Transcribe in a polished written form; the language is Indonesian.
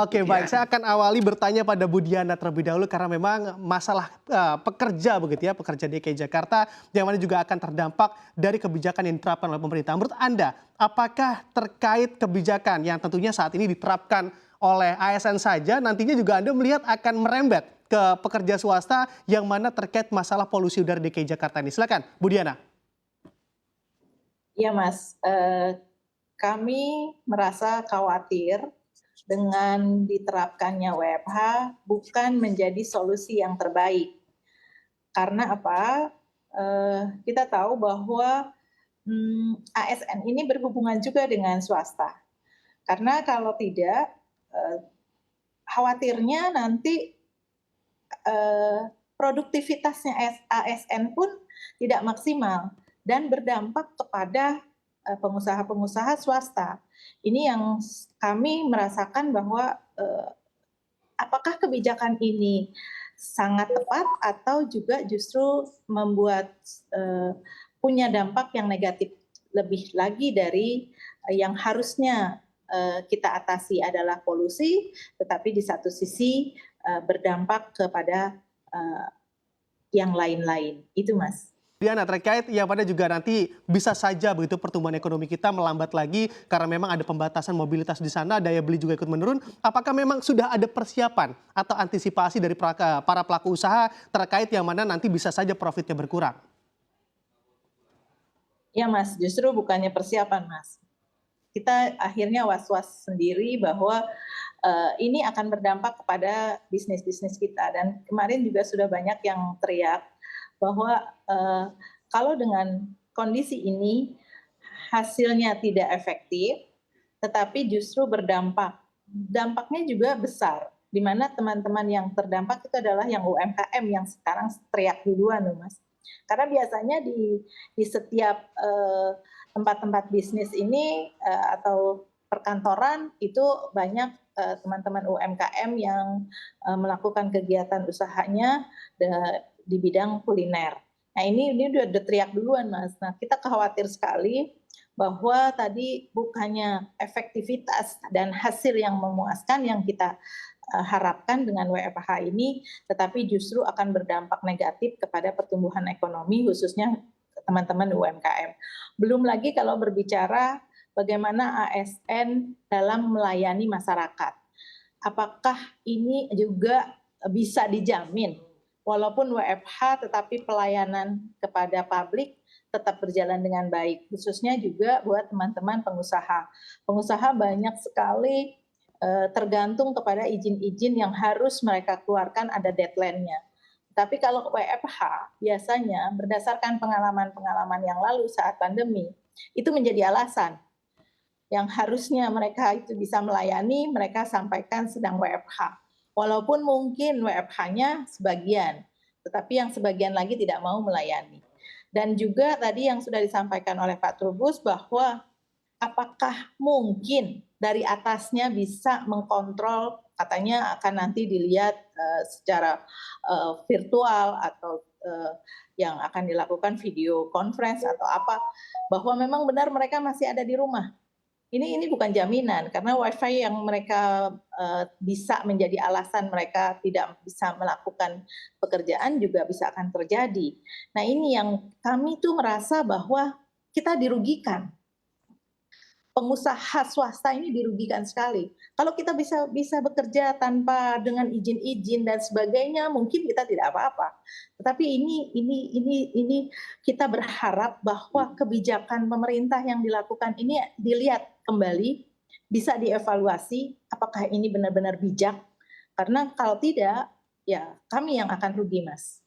Oke, baik. Saya akan awali bertanya pada Bu Diana terlebih dahulu karena memang masalah pekerja begitu ya, pekerja DKI Jakarta yang mana juga akan terdampak dari kebijakan yang diterapkan oleh pemerintah. Menurut Anda, apakah terkait kebijakan yang tentunya saat ini diterapkan oleh ASN saja, nantinya juga Anda melihat akan merembet ke pekerja swasta yang mana terkait masalah polusi udara DKI Jakarta ini? Silakan, Bu Diana. Iya Mas, kami merasa khawatir dengan diterapkannya WFH bukan menjadi solusi yang terbaik. Karena apa? Kita tahu bahwa ASN ini berhubungan juga dengan swasta. Karena kalau tidak, eee, khawatirnya nanti, produktivitasnya ASN pun tidak maksimal dan berdampak kepada, pengusaha-pengusaha swasta. Ini yang kami merasakan bahwa, apakah kebijakan ini sangat tepat atau juga justru membuat, punya dampak yang negatif lebih lagi dari, yang harusnya, kita atasi adalah polusi, tetapi di satu sisi, berdampak kepada, eee, yang lain-lain, itu Mas. Diana, terkait yang pada juga nanti bisa saja begitu pertumbuhan ekonomi kita melambat lagi karena memang ada pembatasan mobilitas di sana, daya beli juga ikut menurun. Apakah memang sudah ada persiapan atau antisipasi dari para pelaku usaha terkait yang mana nanti bisa saja profitnya berkurang? Ya Mas, justru bukannya persiapan Mas. Kita akhirnya was-was sendiri bahwa, ini akan berdampak kepada bisnis-bisnis kita dan kemarin juga sudah banyak yang teriak bahwa, kalau dengan kondisi ini hasilnya tidak efektif, tetapi justru berdampak. Dampaknya juga besar, di mana teman-teman yang terdampak itu adalah yang UMKM yang sekarang teriak duluan loh Mas. Karena biasanya di setiap, tempat-tempat bisnis ini, atau perkantoran itu banyak, teman-teman UMKM yang, melakukan kegiatan usahanya di bidang kuliner. Nah ini udah teriak duluan Mas. Nah kita khawatir sekali bahwa tadi bukannya efektivitas dan hasil yang memuaskan yang kita, harapkan dengan WFH ini, tetapi justru akan berdampak negatif kepada pertumbuhan ekonomi khususnya teman-teman UMKM. Belum lagi kalau berbicara bagaimana ASN dalam melayani masyarakat. Apakah ini juga bisa dijamin walaupun WFH tetapi pelayanan kepada publik tetap berjalan dengan baik, khususnya juga buat teman-teman pengusaha. Pengusaha banyak sekali, tergantung kepada izin-izin yang harus mereka keluarkan ada deadline-nya. Tapi kalau WFH biasanya berdasarkan pengalaman-pengalaman yang lalu saat pandemi, itu menjadi alasan yang harusnya mereka itu bisa melayani, mereka sampaikan sedang WFH. Walaupun mungkin WFH-nya sebagian, tetapi yang sebagian lagi tidak mau melayani. Dan juga tadi yang sudah disampaikan oleh Pak Trubus bahwa apakah mungkin dari atasnya bisa mengkontrol, katanya akan nanti dilihat secara virtual atau yang akan dilakukan video conference atau apa, bahwa memang benar mereka masih ada di rumah. Ini bukan jaminan karena WiFi yang mereka, bisa menjadi alasan mereka tidak bisa melakukan pekerjaan juga bisa akan terjadi. Nah ini yang kami tuh merasa bahwa kita dirugikan. Pengusaha swasta ini dirugikan sekali. Kalau kita bisa bekerja tanpa dengan izin-izin dan sebagainya, mungkin kita tidak apa-apa. Tetapi ini kita berharap bahwa kebijakan pemerintah yang dilakukan ini dilihat kembali, bisa dievaluasi apakah ini benar-benar bijak, karena kalau tidak, ya kami yang akan rugi, Mas.